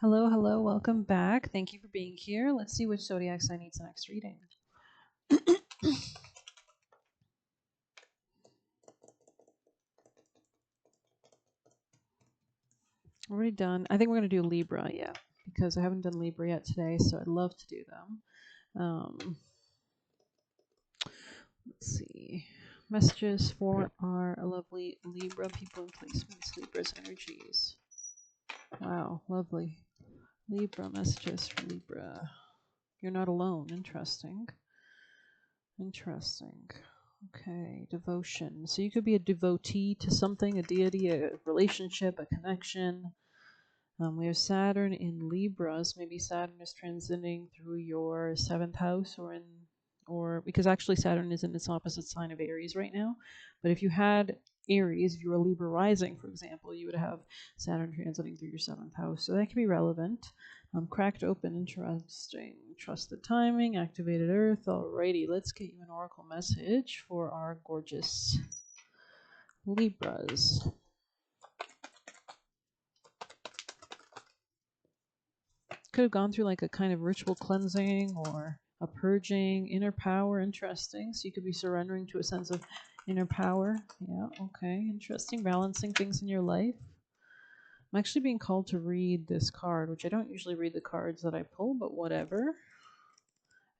Hello, hello, welcome back. Thank you for being here. Let's see which zodiac sign needs the next reading. Already done. I think we're going to do Libra, yeah, because I haven't done Libra yet today, so I'd love to do them. Let's see. Messages for our lovely Libra people and placements, Libra's energies. Wow, lovely. Libra, messages for Libra. You're not alone. Interesting. Interesting. Okay, devotion. So you could be a devotee to something, a deity, a relationship, a connection. We have Saturn in Libras. Maybe Saturn is transiting through your seventh house, or because actually Saturn is in its opposite sign of Aries right now. But if you had Aries, if you were a Libra rising, for example, you would have Saturn transiting through your seventh house. So that can be relevant. Cracked open, interesting. Trusted timing, activated earth. Alrighty, let's get you an oracle message for our gorgeous Libras. Could have gone through like a kind of ritual cleansing or a purging, inner power. Interesting. So you could be surrendering to a sense of inner power. Yeah, okay. Interesting. Balancing things in your life. I'm actually being called to read this card, which I don't usually read the cards that I pull, but whatever.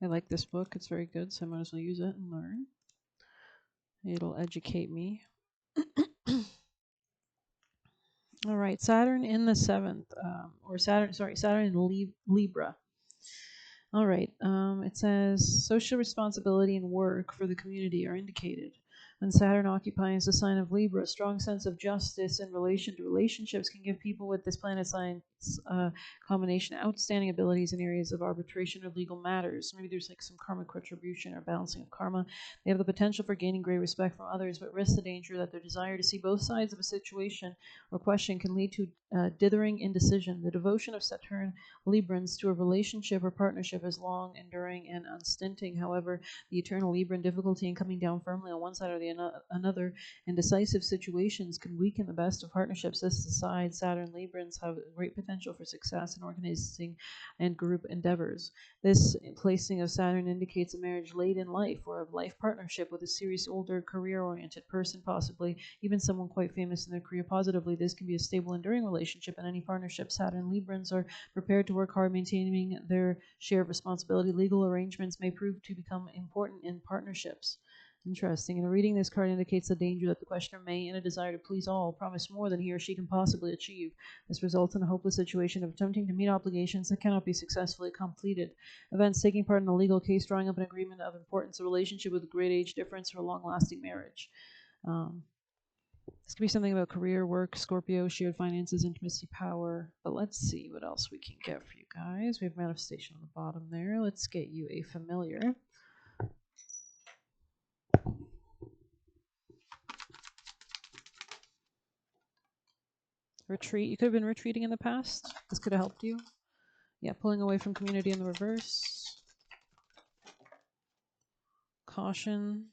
I like this book. It's very good, so I might as well use it and learn. It'll educate me. All right, Saturn in the seventh, Saturn in Libra. All right, it says social responsibility and work for the community are indicated. When Saturn occupies the sign of Libra, a strong sense of justice in relation to relationships can give people with this planet sign's combination outstanding abilities in areas of arbitration or legal matters. Maybe there's like some karmic retribution or balancing of karma. They have the potential for gaining great respect from others, but risk the danger that their desire to see both sides of a situation or question can lead to dithering indecision. The devotion of Saturn Librans to a relationship or partnership is long, enduring, and unstinting. However, the eternal Libran difficulty in coming down firmly on one side or the another in decisive situations can weaken the best of partnerships. This aside, Saturn Librans have great potential for success in organizing and group endeavors. This placing of Saturn indicates a marriage late in life or a life partnership with a serious, older, career-oriented person, possibly even someone quite famous in their career. Positively, this can be a stable, enduring relationship in any partnership. Saturn Librans are prepared to work hard maintaining their share of responsibility. Legal arrangements may prove to become important in partnerships. Interesting. And reading this card indicates the danger that the questioner may, in a desire to please all, promise more than he or she can possibly achieve. This results in a hopeless situation of attempting to meet obligations that cannot be successfully completed. Events taking part in a legal case, drawing up an agreement of importance, a relationship with a great age difference, or a long-lasting marriage. This could be something about career, work, Scorpio, shared finances, intimacy, power. But let's see what else we can get for you guys. We have manifestation on the bottom there. Let's get you a familiar. Retreat. You could have been retreating in the past. This could have helped you. Yeah, pulling away from community in the reverse. Caution.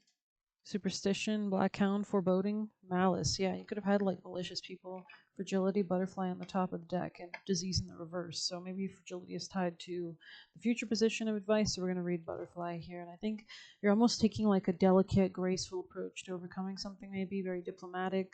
Superstition, black hound, foreboding, malice. Yeah, you could have had like malicious people. Fragility, butterfly on the top of the deck, and disease in the reverse. So maybe fragility is tied to the future position of advice. So we're going to read butterfly here. And I think you're almost taking like a delicate, graceful approach to overcoming something, maybe very diplomatic.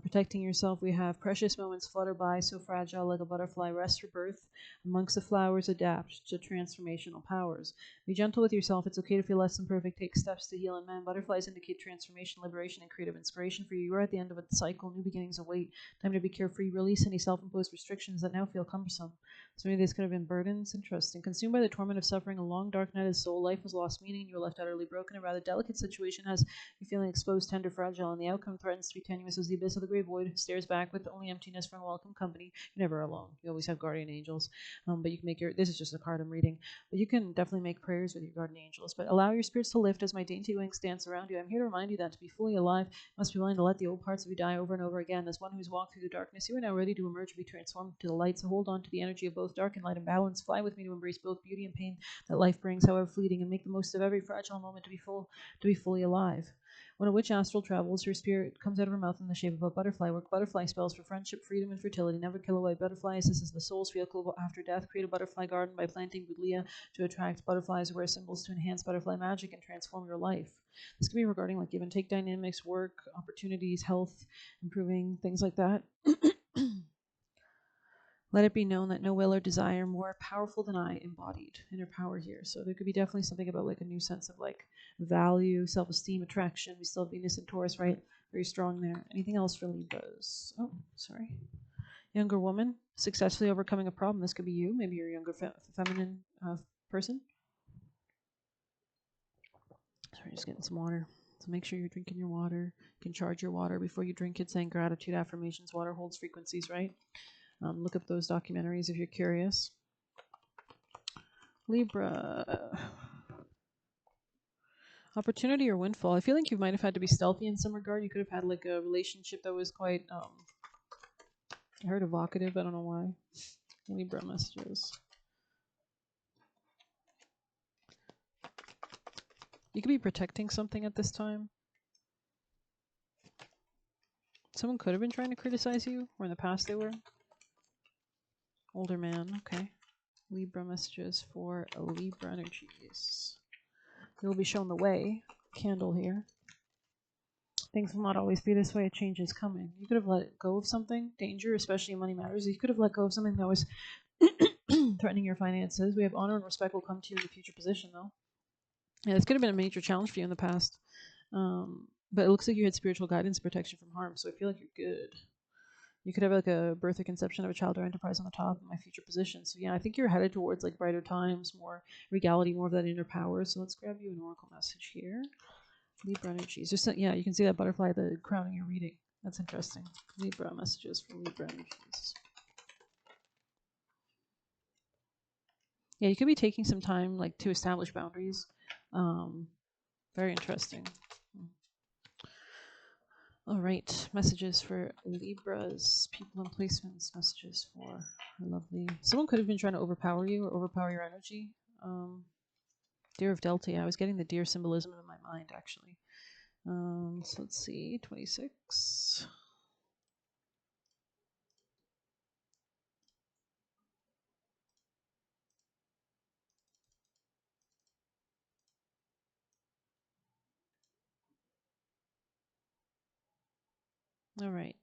Protecting yourself, we have precious moments flutter by, so fragile like a butterfly, rest for birth. Amongst the flowers, adapt to transformational powers. Be gentle with yourself. It's okay to feel less than perfect. Take steps to heal and mend. Butterflies indicate transformation, liberation, and creative inspiration for you. You are at the end of a cycle. New beginnings await. Time to be carefree. Release any self-imposed restrictions that now feel cumbersome. So maybe this could have been burdens. Interesting. Consumed by the torment of suffering, a long dark night of soul. Life has lost meaning. You are left utterly broken. A rather delicate situation has you feeling exposed, tender, fragile, and the outcome threatens to be tenuous as the abyss of the great void stares back with only emptiness for unwelcome company. You're never alone. You always have guardian angels. But you can make this is just a card I'm reading, but you can definitely make prayers with your guardian angels. But allow your spirits to lift as my dainty wings dance around you. I'm here to remind you that to be fully alive, you must be willing to let the old parts of you die over and over again. As one who's walked through the darkness, you are now ready to emerge and be transformed to the light. So hold on to the energy of both dark and light and balance. Fly with me to embrace both beauty and pain that life brings, however fleeting, and make the most of every fragile moment to be fully alive. When a witch astral travels, her spirit comes out of her mouth in the shape of a butterfly. Work butterfly spells for friendship, freedom, and fertility. Never kill a white butterfly. This is the soul's vehicle after death. Create a butterfly garden by planting buddleia to attract butterflies. Wear symbols to enhance butterfly magic and transform your life. This could be regarding like give and take dynamics, work, opportunities, health, improving, things like that. Let it be known that no will or desire more powerful than I embodied inner power here. So there could be definitely something about like a new sense of like value, self-esteem, attraction. We still have Venus and Taurus, right? Very strong there. Anything else for Libras? Oh, sorry. Younger woman, successfully overcoming a problem. This could be you. Maybe you're a younger feminine person. Sorry, just getting some water. So make sure you're drinking your water. You can charge your water before you drink it, saying gratitude affirmations. Water holds frequencies, right? Look up those documentaries if you're curious. Libra. Opportunity or windfall. I feel like you might have had to be stealthy in some regard. You could have had like a relationship that was quite, I heard evocative. I don't know why. Libra messages. You could be protecting something at this time. Someone could have been trying to criticize you, or in the past they were. Older man, okay. Libra messages for Libra energies. You'll be shown the way. Candle here. Things will not always be this way. A change is coming. You could have let go of something. Danger, especially in money matters. You could have let go of something that was threatening your finances. We have honor and respect will come to you in the future position, though. Yeah, this could have been a major challenge for you in the past. But it looks like you had spiritual guidance, protection from harm. So I feel like you're good. You could have like a birth or conception of a child or enterprise on the top of my future position. So yeah, I think you're headed towards like brighter times, more regality, more of that inner power. So let's grab you an oracle message here. Libra energies. Just yeah, you can see that butterfly, the crowning you're reading. That's interesting. Libra messages for Libra energies. Yeah, you could be taking some time like to establish boundaries. Very interesting. All right, messages for Libras, people and placements, messages for lovely. Someone could have been trying to overpower you or overpower your energy. Deer of Delta, yeah, I was getting the deer symbolism in my mind, actually. So let's see, 26. All right.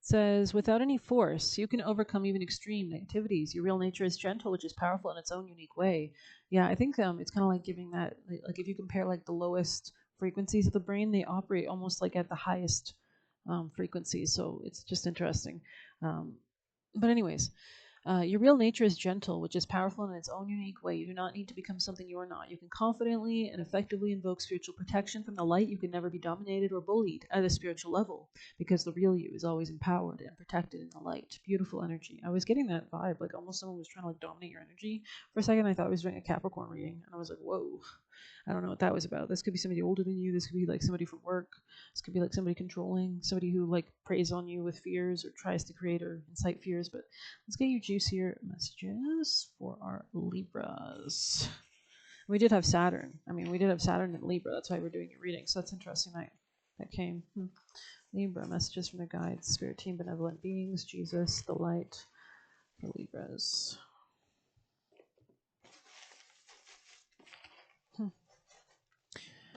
Says, without any force, you can overcome even extreme negativities. Your real nature is gentle, which is powerful in its own unique way. Yeah, I think it's kind of like giving that, like if you compare like the lowest frequencies of the brain, they operate almost like at the highest frequencies. So it's just interesting. But anyways, your real nature is gentle, which is powerful in its own unique way. You do not need to become something you are not. You can confidently and effectively invoke spiritual protection from the light. You can never be dominated or bullied at a spiritual level because the real you is always empowered and protected in the light. Beautiful energy. I was getting that vibe, like almost someone was trying to like dominate your energy. For a second, I thought I was doing a Capricorn reading, and I was like, whoa. I don't know what that was about. This could be somebody older than you. This could be like somebody from work. This could be like somebody controlling, somebody who like preys on you with fears or tries to create or incite fears. But let's get you juicier messages for our Libras. We did have Saturn. I mean, we did have Saturn in Libra. That's why we're doing your reading. So that's interesting that came. Libra messages from the guides, spirit team, benevolent beings, Jesus, the light, for Libras.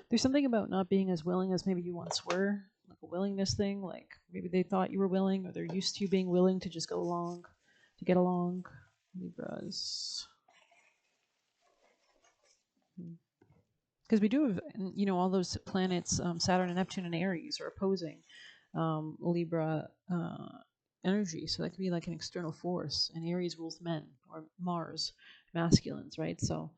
There's something about not being as willing as maybe you once were, like a willingness thing. Like maybe they thought you were willing, or they're used to you being willing to just go along, to get along. Libras. Because we do have, all those planets, Saturn and Neptune and Aries are opposing Libra energy. So that could be like an external force. And Aries rules men, or Mars, masculines, right? So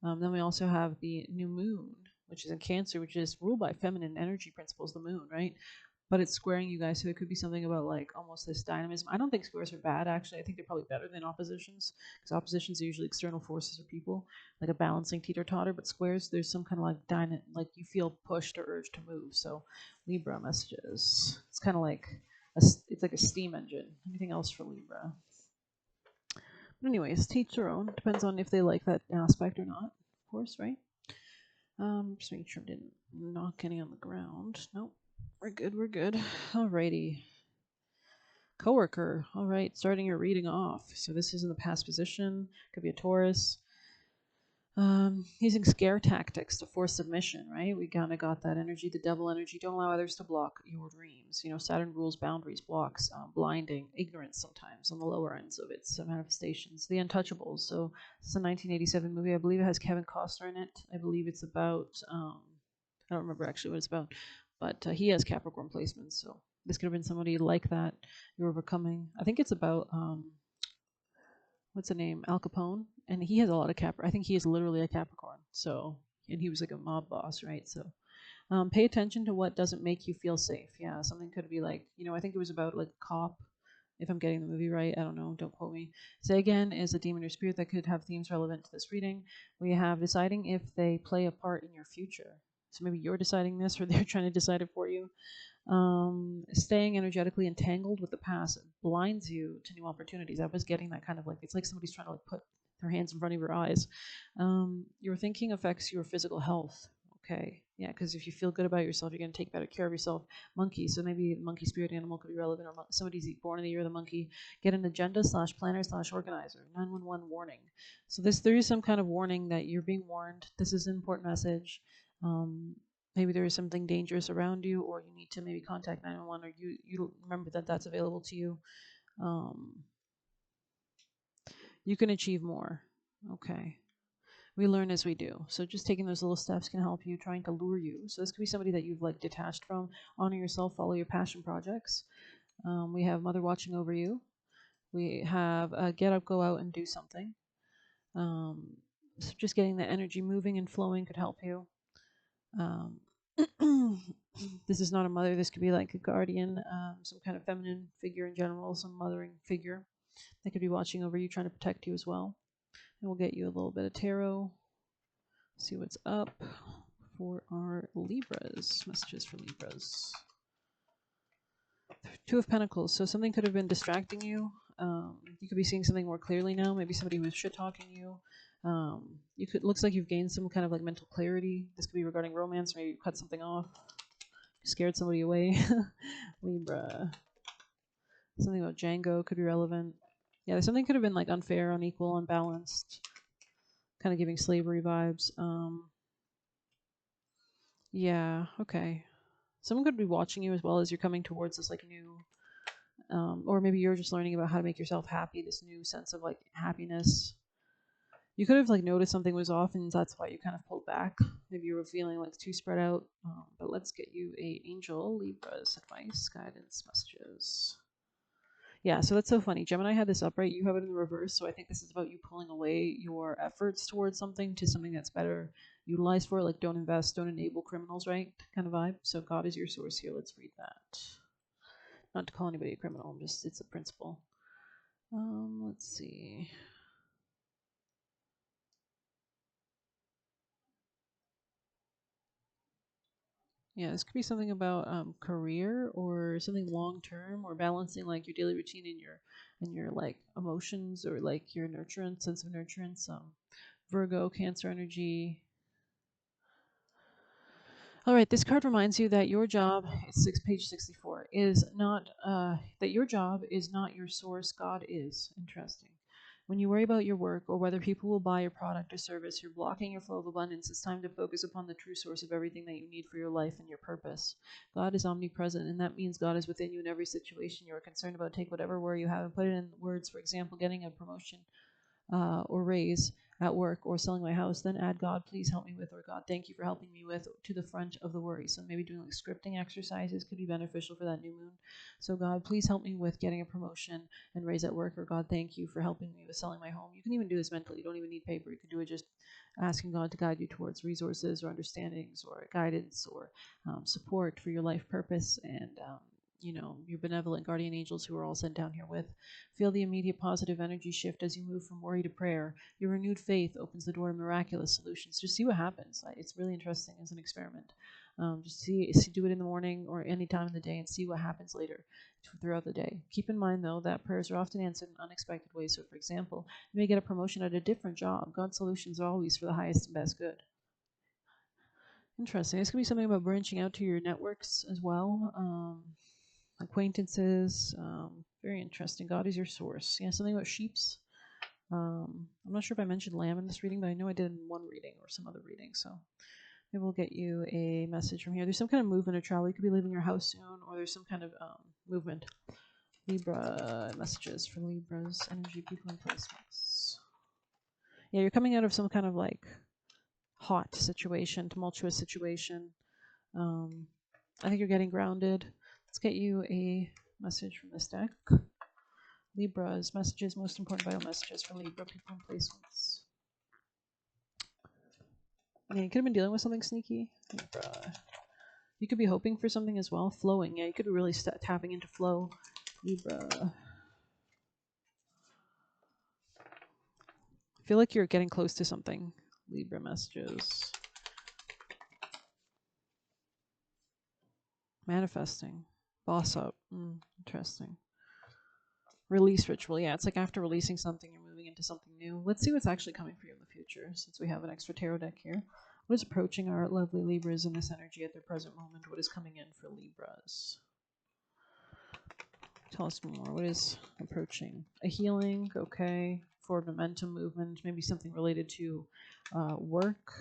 then we also have the new moon, which is in Cancer, which is ruled by feminine energy principles, the moon, right? But it's squaring you guys, so it could be something about like almost this dynamism. I don't think squares are bad, actually. I think they're probably better than oppositions, because oppositions are usually external forces or people, like a balancing teeter-totter. But squares, there's some kind of like like you feel pushed or urged to move. So Libra messages. It's kind of like it's like a steam engine. Anything else for Libra? But anyways, teach their own. Depends on if they like that aspect or not, of course, right? Just making sure I didn't Not getting on the ground. Nope. We're good. We're good. Alrighty. Coworker. All right. Starting your reading off. So this is in the past position. Could be a Taurus. Using scare tactics to force submission, right? We kind of got that energy, the devil energy. Don't allow others to block your dreams. You know, Saturn rules boundaries, blocks, blinding, ignorance sometimes on the lower ends of its manifestations. The Untouchables. So this is a 1987 movie. I believe it has Kevin Costner in it. I believe it's about, I don't remember actually what it's about, but he has Capricorn placements. So this could have been somebody like that you're overcoming. I think it's about, what's the name? Al Capone, and he has a lot of I think he is literally a Capricorn. So, and he was like a mob boss, right? So, pay attention to what doesn't make you feel safe. Yeah, something could be like, I think it was about like a cop. If I'm getting the movie right, I don't know. Don't quote me. Say again is a demon or spirit that could have themes relevant to this reading. We have deciding if they play a part in your future. So maybe you're deciding this, or they're trying to decide it for you. Staying energetically entangled with the past blinds you to new opportunities. I was getting that kind of like, it's like somebody's trying to like put their hands in front of your eyes. Your thinking affects your physical health. Okay, yeah, because if you feel good about yourself, you're going to take better care of yourself. Monkey, so maybe monkey spirit animal could be relevant, or somebody's born in the year of the monkey. Get an agenda / planner / organizer. 911 warning. So there is some kind of warning that you're being warned. This is an important message. Um, Maybe there is something dangerous around you, or you need to maybe contact 911, or you remember that that's available to you. Um, you can achieve more. Okay. We learn as we do. So just taking those little steps can help you, trying to lure you. So this could be somebody that you've like detached from. Honor yourself, follow your passion projects. We have mother watching over you. We have get up, go out and do something. So just getting the energy moving and flowing could help you. Um, this is not a mother. This could be like a guardian, some kind of feminine figure in general, some mothering figure that could be watching over you, trying to protect you as well. And we'll get you a little bit of tarot. See what's up for our Libras. Messages for Libras. Two of Pentacles. So something could have been distracting you. You could be seeing something more clearly now. Maybe somebody was shit talking you. Looks like you've gained some kind of like mental clarity. This could be regarding romance. Maybe you cut something off. Scared somebody away. Libra. Something about Django could be relevant. Yeah, something could have been like unfair, unequal, unbalanced. Kind of giving slavery vibes. Yeah, okay. Someone could be watching you as well as you're coming towards this like new, or maybe you're just learning about how to make yourself happy, this new sense of like happiness. You could have like noticed something was off and that's why you kind of pulled back. Maybe you were feeling like too spread out. But let's get you a angel, Libra's advice, guidance, messages. Yeah, so that's so funny. Gemini had this upright, you have it in the reverse. So I think this is about you pulling away your efforts towards something to something that's better utilized for it. Like don't invest, don't enable criminals, right? Kind of vibe. So God is your source here. Let's read that. Not to call anybody a criminal, it's a principle. Let's see. Yeah, this could be something about career or something long term, or balancing like your daily routine and your like emotions, or like your nurturance, sense of nurturance. Virgo, Cancer energy. All right, this card reminds you that your job, it's page 64, is not, that your job is not your source, God is. Interesting. When you worry about your work or whether people will buy your product or service, you're blocking your flow of abundance. It's time to focus upon the true source of everything that you need for your life and your purpose. God is omnipresent, and that means God is within you in every situation you are concerned about. Take whatever worry you have and put it in words. For example, getting a promotion or raise at work, or selling my house, then add God, please help me with, or God, thank you for helping me with, to the front of the worry. So maybe doing like scripting exercises could be beneficial for that new moon. So God, please help me with getting a promotion and raise at work, or God, thank you for helping me with selling my home. You can even do this mentally. You don't even need paper. You can do it just asking God to guide you towards resources or understandings or guidance or support for your life purpose, and your benevolent guardian angels who are all sent down here with. Feel the immediate positive energy shift as you move from worry to prayer. Your renewed faith opens the door to miraculous solutions. Just see what happens. It's really interesting as an experiment. Just do it in the morning or any time in the day and see what happens later throughout the day. Keep in mind, though, that prayers are often answered in unexpected ways. So, for example, you may get a promotion at a different job. God's solutions are always for the highest and best good. Interesting. This could be something about branching out to your networks as well. Acquaintances. Very interesting. God is your source. Yeah, something about sheeps. I'm not sure if I mentioned lamb in this reading, but I know I did in one reading or some other reading. So maybe we'll get you a message from here. There's some kind of movement or travel. You could be leaving your house soon, or there's some kind of movement. Libra messages for Libra's energy, people, and placements. Yeah, you're coming out of some kind of like hot situation, tumultuous situation. I think you're getting grounded. Let's get you a message from this deck. Libra's messages, most important vital messages for Libra people and placements. Yeah, you could have been dealing with something sneaky. Libra. You could be hoping for something as well. Flowing. Yeah, you could be really tapping into flow. Libra. I feel like you're getting close to something. Libra messages. Manifesting. Boss up. Interesting. Release ritual. Yeah, it's like after releasing something, you're moving into something new. Let's see what's actually coming for you in the future, since we have an extra tarot deck here. What is approaching our lovely Libras in this energy at their present moment? What is coming in for Libras? Tell us more. What is approaching? A healing, okay. Forward momentum movement, maybe something related to work.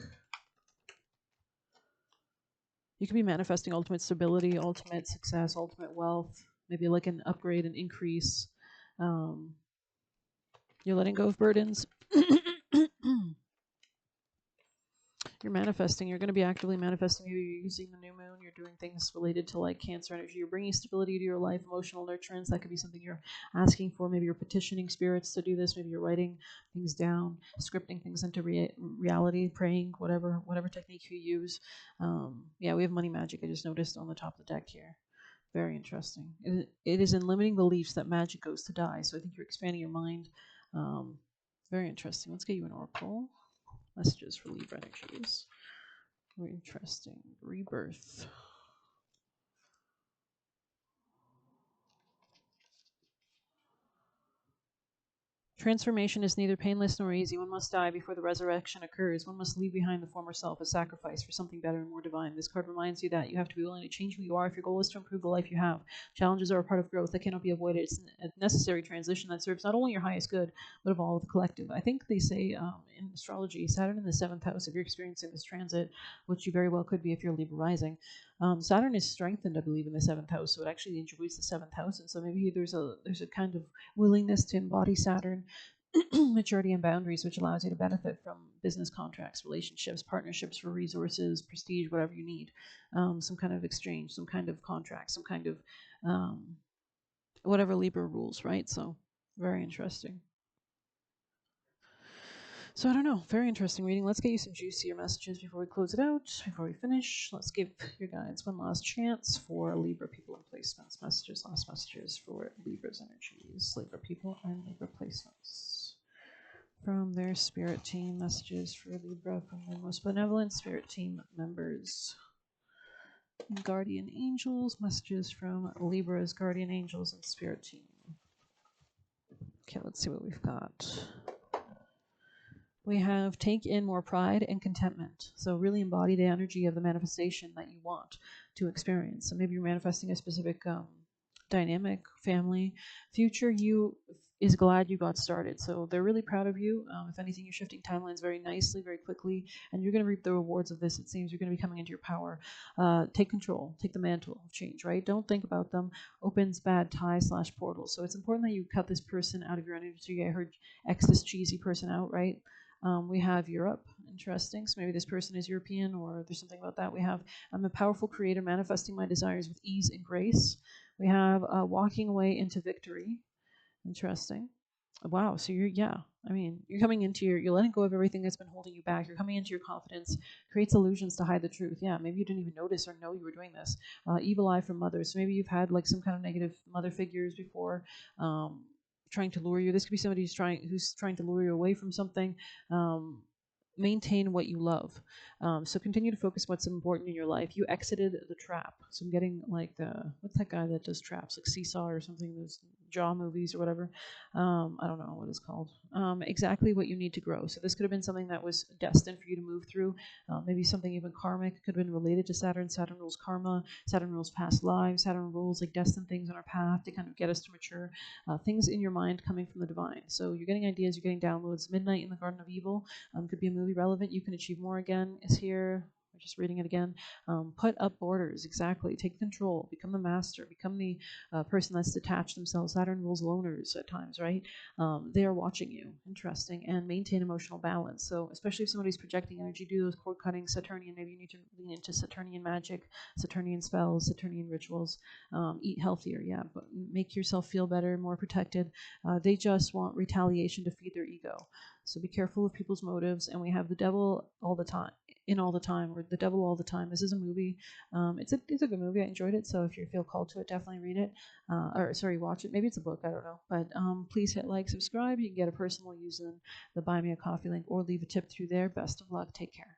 You could be manifesting ultimate stability, ultimate success, ultimate wealth, maybe like an upgrade, an increase. You're letting go of burdens. You're manifesting. You're going to be actively manifesting. You're using the new moon. You're doing things related to like Cancer energy. You're bringing stability to your life, emotional nurturance. That could be something you're asking for. Maybe you're petitioning spirits to do this. Maybe you're writing things down, scripting things into reality, praying, whatever technique you use. Yeah, we have money magic. I just noticed on the top of the deck here. Very interesting. It is in limiting beliefs that magic goes to die. So I think you're expanding your mind. Very interesting. Let's get you an oracle. Messages for Libra energies. Very interesting. Rebirth. Transformation is neither painless nor easy. One must die before the resurrection occurs. One must leave behind the former self, a sacrifice for something better and more divine. This card reminds you that you have to be willing to change who you are if your goal is to improve the life you have. Challenges are a part of growth that cannot be avoided. It's a necessary transition that serves not only your highest good, but of all of the collective. I think they say in astrology, Saturn in the 7th house, if you're experiencing this transit, which you very well could be if you're Libra rising, Saturn is strengthened, I believe, in the 7th house, so it actually enjoys the 7th house, and so maybe there's a kind of willingness to embody Saturn, maturity and boundaries, which allows you to benefit from business contracts, relationships, partnerships for resources, prestige, whatever you need, some kind of exchange, some kind of contract, some kind of whatever Libra rules, right? So very interesting. So I don't know. Very interesting reading. Let's get you some juicier messages before we close it out. Before we finish, let's give your guides one last chance for Libra people and placements. Last messages for Libra's energies, Libra people and Libra placements. From their spirit team, messages for Libra from their most benevolent spirit team members. Guardian angels, messages from Libra's guardian angels and spirit team. Okay, let's see what we've got. We have take in more pride and contentment. So really embody the energy of the manifestation that you want to experience. So maybe you're manifesting a specific dynamic, family, future you is glad you got started. So they're really proud of you. If anything, you're shifting timelines very nicely, very quickly, and you're going to reap the rewards of this. It seems you're going to be coming into your power. Take control, take the mantle of change, right? Don't think about them. Opens bad tie/portal. So it's important that you cut this person out of your energy. I heard X this cheesy person out, right? We have Europe, interesting. So maybe this person is European or there's something about that. We have I'm a powerful creator manifesting my desires with ease and grace. We have walking away into victory. Interesting. Wow. So you're coming into you're letting go of everything that's been holding you back. You're coming into your confidence, creates illusions to hide the truth. Yeah, maybe you didn't even notice or know you were doing this. Evil eye from mothers. So maybe you've had like some kind of negative mother figures before. Trying to lure you. This could be somebody who's trying to lure you away from something. maintain what you love. So continue to focus what's important in your life. You exited the trap. So I'm getting like the what's that guy that does traps, like Seesaw or something, those Jaw movies or whatever. I don't know what it's called. Exactly what you need to grow. So this could have been something that was destined for you to move through. Maybe something even karmic could have been related to Saturn. Saturn rules karma. Saturn rules past lives. Saturn rules like destined things on our path to kind of get us to mature. Things in your mind coming from the divine. So you're getting ideas. You're getting downloads. Midnight in the Garden of Evil could be a movie relevant. You can achieve more again is here. I'm just reading it again. Put up borders, exactly. Take control. Become the master. Become the person that's detached themselves. Saturn rules loners at times, right? They are watching you. Interesting. And maintain emotional balance. So, especially if somebody's projecting energy, do those cord cutting, Saturnian. Maybe you need to lean into Saturnian magic, Saturnian spells, Saturnian rituals. Eat healthier, yeah, but make yourself feel better, more protected. They just want retaliation to feed their ego. So be careful of people's motives. And we have the devil all the time, in all the time, or the devil all the time. This is a movie. It's a good movie. I enjoyed it. So if you feel called to it, definitely read it. Or sorry, watch it. Maybe it's a book. I don't know. But please hit like, subscribe. You can get a personal using the Buy Me a Coffee link or leave a tip through there. Best of luck. Take care.